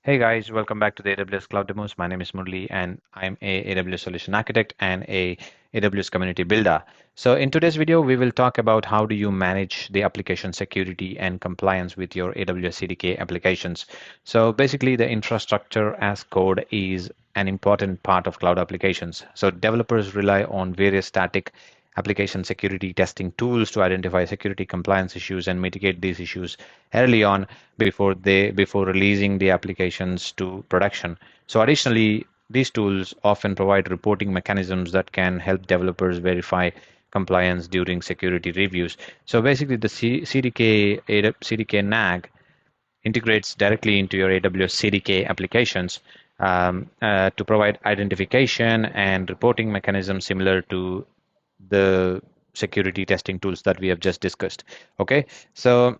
Hey guys, welcome back to the AWS Cloud Demos. My name is Murli and I'm a AWS Solution Architect and a AWS Community Builder. So in today's video, we will talk about how do you manage the application security and compliance with your AWS CDK applications. So basically the infrastructure as code is an important part of cloud applications. So developers rely on various static application security testing tools to identify security compliance issues and mitigate these issues early on before releasing the applications to production. So additionally, these tools often provide reporting mechanisms that can help developers verify compliance during security reviews. So basically, the CDK Nag integrates directly into your AWS CDK applications to provide identification and reporting mechanisms similar to the security testing tools that we have just discussed. Okay, so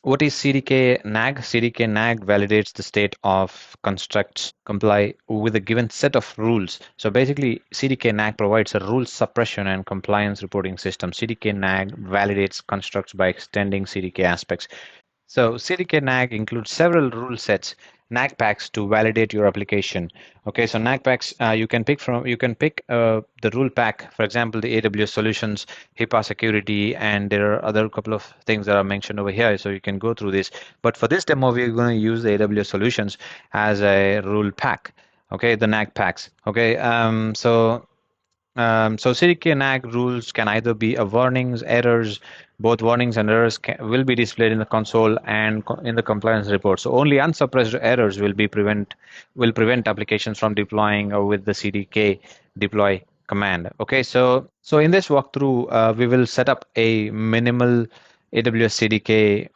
what is CDK Nag? CDK Nag validates the state of constructs comply with a given set of rules. So basically, CDK Nag provides a rule suppression and compliance reporting system. CDK Nag validates constructs by extending CDK aspects. So CDK Nag includes several rule sets, Nag packs to validate your application. Okay, so Nag packs you can pick the rule pack, for example, the AWS Solutions, HIPAA security, and there are other couple of things that are mentioned over here. So you can go through this. But for this demo, we're going to use the AWS Solutions as a rule pack. Okay, the Nag packs. Okay, so CDK Nag rules can either be a warnings, errors. Both warnings and errors will be displayed in the console and in the compliance report. So only unsuppressed errors will prevent applications from deploying with the CDK deploy command. Okay, so in this walkthrough, we will set up a minimal AWS CDK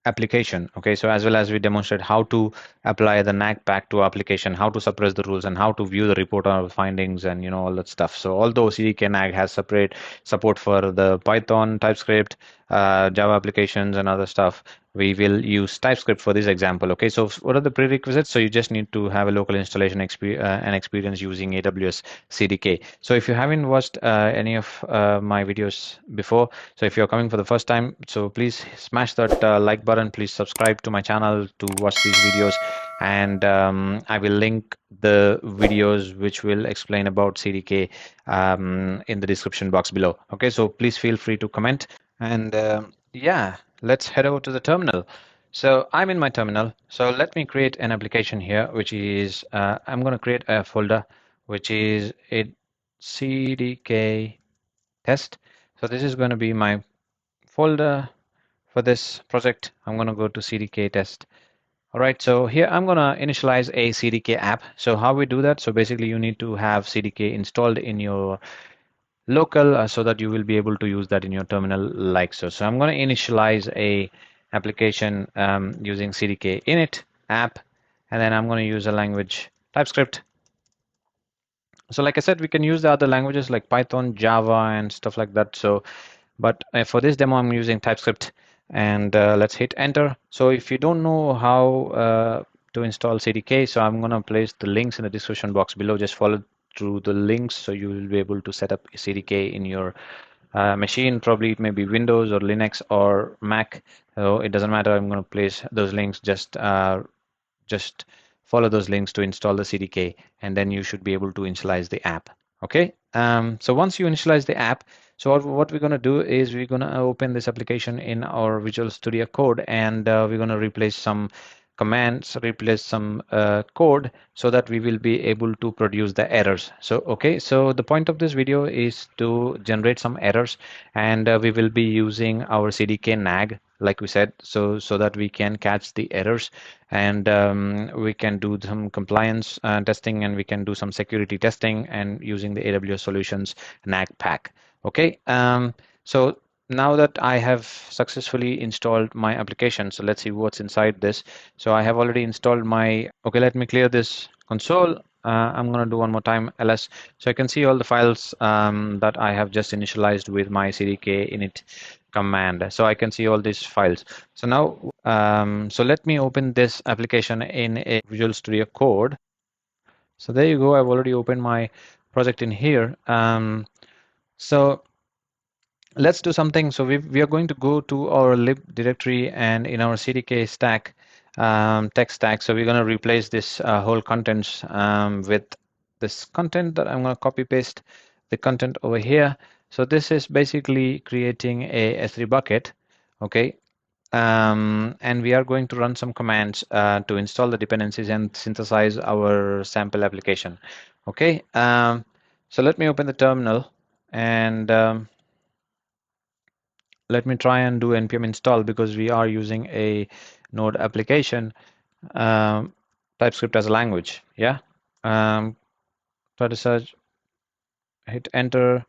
application. Okay, so as well as we demonstrate how to apply the Nag pack to application, how to suppress the rules, and how to view the report on findings, and all that stuff. So although CDK Nag has separate support for the Python, TypeScript, Java applications, and other stuff, we will use TypeScript for this example. Okay, so what are the prerequisites? So you just need to have a local installation and experience using AWS CDK. So if you haven't watched any of my videos before, so if you're coming for the first time, so please smash that like button. Please subscribe to my channel to watch these videos, and I will link the videos which will explain about CDK in the description box below. Okay, so please feel free to comment, and yeah, let's head over to the terminal. So I'm in my terminal. So let me create an application here, which is I'm going to create a folder, which is a CDK test. So this is going to be my folder for this project. I'm going to go to CDK test. All right, so here I'm going to initialize a CDK app. So how we do that? So basically you need to have CDK installed in your local so that you will be able to use that in your terminal like so. So I'm going to initialize a application using CDK init app, and then I'm going to use a language TypeScript. So like I said, we can use the other languages like Python, Java, and stuff like that. So but for this demo, I'm using TypeScript, and let's hit enter. So if you don't know how to install CDK, so I'm going to place the links in the description box below. Just follow through the links, so you will be able to set up CDK in your machine. Probably it may be Windows or Linux or Mac. So it doesn't matter. I'm going to place those links. Just follow those links to install the CDK, and then you should be able to initialize the app. Okay. So once you initialize the app, so what we're going to do is we're going to open this application in our Visual Studio Code, and we're going to replace some commands, replace some code, so that we will be able to produce the errors. So okay, so the point of this video is to generate some errors, and we will be using our CDK Nag, like we said, so that we can catch the errors, and we can do some compliance testing, and we can do some security testing, and using the AWS Solutions Nag pack. Okay, so now that I have successfully installed my application, so let's see what's inside this. So I have already installed my, okay, let me clear this console. I'm going to do one more time ls, so I can see all the files that I have just initialized with my CDK init command. So I can see all these files. So now, so let me open this application in a Visual Studio Code. So there you go. I've already opened my project in here. So let's do something. So we are going to go to our lib directory, and in our CDK stack, tech stack. So we're going to replace this whole contents with this content that I'm going to copy paste the content over here. So this is basically creating a S3 bucket. Okay. And we are going to run some commands to install the dependencies and synthesize our sample application. Okay. So let me open the terminal and let me try and do npm install because we are using a Node application, um, TypeScript as a language. Yeah. Try to search, hit enter,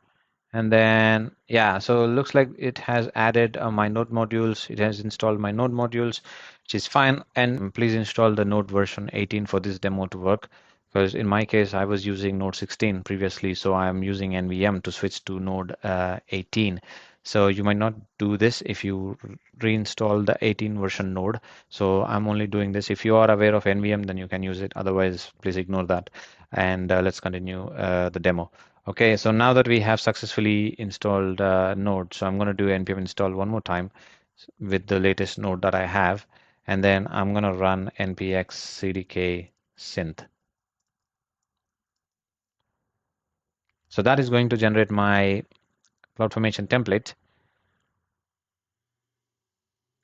and then yeah, so it looks like it has added my node modules. It has installed my node modules, which is fine. And please install the node version 18 for this demo to work, because in my case I was using node 16 previously, so I'm using nvm to switch to node 18. So you might not do this if you reinstall the 18 version node. So I'm only doing this. If you are aware of nvm, then you can use it. Otherwise, please ignore that. And let's continue the demo. Okay, so now that we have successfully installed Node, so I'm going to do npm install one more time with the latest node that I have, and then I'm going to run npx cdk synth. So that is going to generate my CloudFormation template.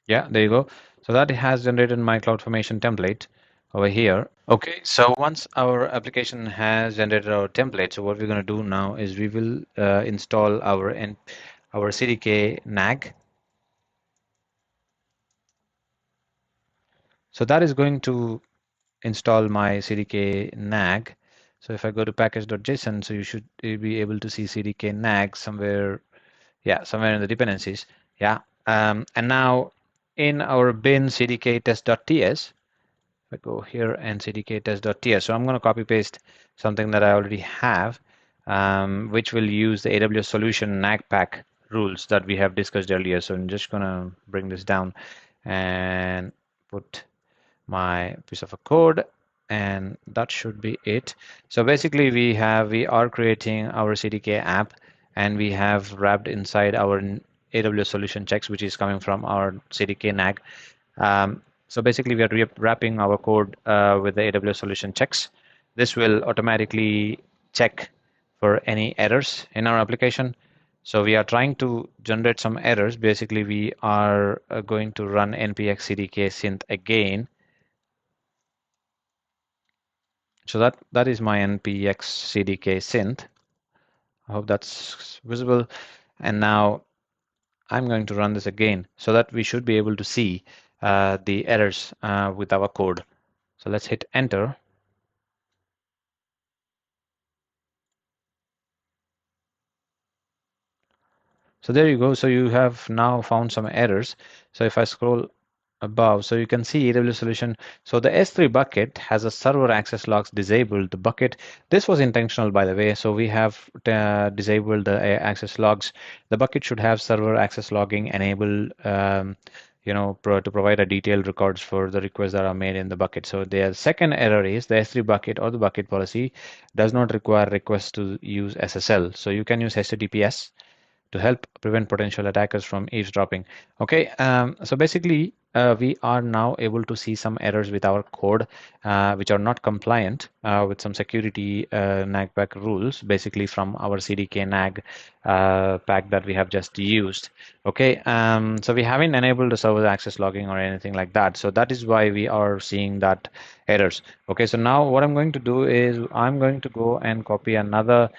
Yeah, there you go. So that has generated my CloudFormation template over here. Okay, so once our application has generated our template, so what we're going to do now is we will install our CDK Nag. So that is going to install my CDK Nag. So if I go to package.json, so you should be able to see CDK Nag somewhere, yeah, somewhere in the dependencies. Yeah. And now in our bin CDK test.ts, if I go here and CDK test.ts, so I'm going to copy paste something that I already have, which will use the AWS solution Nag Pack rules that we have discussed earlier. So I'm just going to bring this down and put my piece of a code, and that should be it. So basically we are creating our CDK app, and we have wrapped inside our AWS solution checks, which is coming from our CDK Nag. So basically we are wrapping our code with the AWS solution checks. This will automatically check for any errors in our application. So we are trying to generate some errors. Basically we are going to run npx cdk synth again. So that is my npx CDK synth. I hope that's visible. And now I'm going to run this again so that we should be able to see the errors with our code. So let's hit enter. So there you go. So you have now found some errors. So if I scroll above, so you can see AWS solution. So the S3 bucket has a server access logs disabled. The bucket, this was intentional, by the way. So we have disabled the access logs. The bucket should have server access logging enabled, to provide a detailed records for the requests that are made in the bucket. So the second error is the S3 bucket or the bucket policy does not require requests to use SSL. So you can use HTTPS to help prevent potential attackers from eavesdropping. Okay, so basically we are now able to see some errors with our code which are not compliant with some security nag pack rules, basically from our CDK nag pack that we have just used. Okay, so we haven't enabled the server access logging or anything like that. So that is why we are seeing that errors. Okay, so now what I'm going to do is I'm going to go and copy another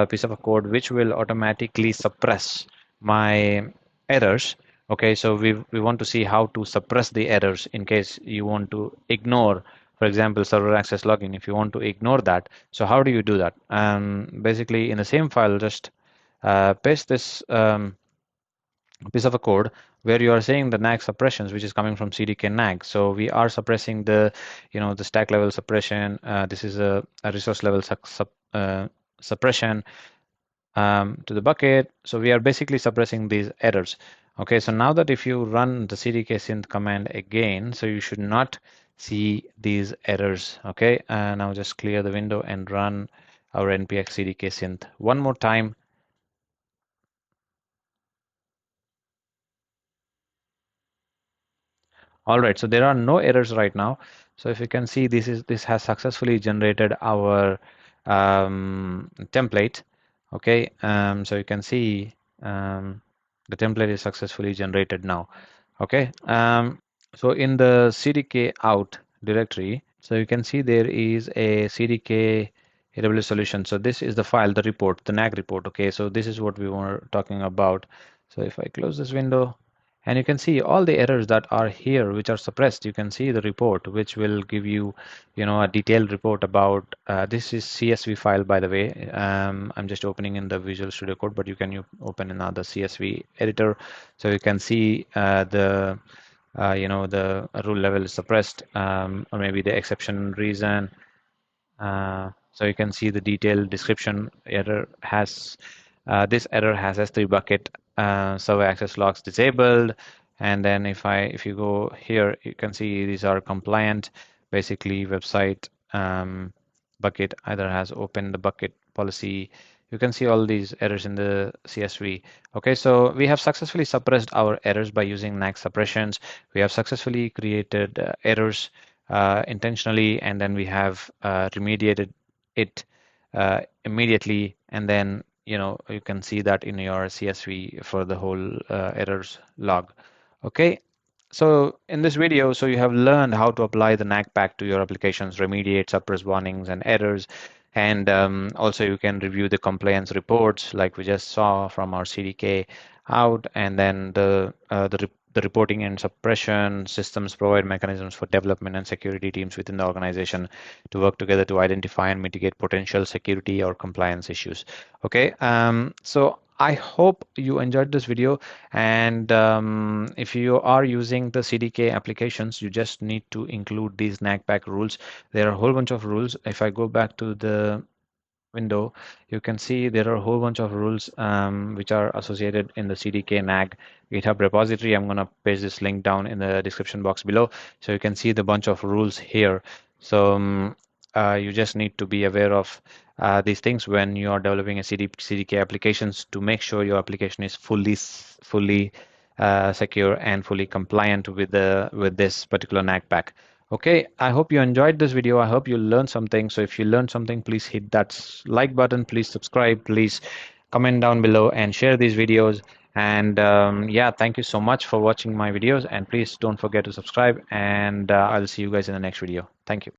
piece of a code which will automatically suppress my errors. Okay, so we want to see how to suppress the errors in case you want to ignore, for example, server access login. If you want to ignore that, so how do you do that? Basically, in the same file, just paste this piece of a code where you are saying the nag suppressions, which is coming from CDK nag. So we are suppressing the stack level suppression. This is a resource level suppression to the bucket. So we are basically suppressing these errors. Okay, so now that if you run the CDK synth command again, so you should not see these errors. Okay, now just clear the window and run our npx CDK synth one more time. All right, so there are no errors right now. So if you can see, this has successfully generated our template. Okay, so you can see the template is successfully generated now. Okay, so in the CDK out directory, so you can see there is a CDK AWS solution. So this is the file, the report, the NAG report. Okay, so this is what we were talking about. So if I close this window, and you can see all the errors that are here which are suppressed. You can see the report which will give you, a detailed report about this is CSV file, by the way. I'm just opening in the Visual Studio Code, but you can open in other CSV editor, so you can see the rule level is suppressed, or maybe the exception reason. So you can see the detailed description. This error has S3 bucket server access logs disabled. And then if you go here, you can see these are compliant. Basically, website bucket either has opened the bucket policy. You can see all these errors in the CSV. Okay, so we have successfully suppressed our errors by using NAG suppressions. We have successfully created errors intentionally, and then we have remediated it immediately, and then you can see that in your CSV for the whole errors log. Okay, so in this video, so you have learned how to apply the Nag pack to your applications, remediate suppress warnings and errors, and also you can review the compliance reports like we just saw from our CDK out, and then the reporting and suppression systems provide mechanisms for development and security teams within the organization to work together to identify and mitigate potential security or compliance issues. Okay, so I hope you enjoyed this video, and if you are using the CDK applications, you just need to include these NAGPAC rules. There are a whole bunch of rules. If I go back to the window, you can see there are a whole bunch of rules which are associated in the CDK Nag GitHub repository. I'm going to paste this link down in the description box below, so you can see the bunch of rules here. So you just need to be aware of these things when you are developing a CDK applications to make sure your application is fully secure and fully compliant with this particular NAG pack. Okay, I hope you enjoyed this video. I hope you learned something. So if you learned something, please hit that like button, please subscribe, please comment down below and share these videos. And yeah, thank you so much for watching my videos, and please don't forget to subscribe, and I'll see you guys in the next video. Thank you.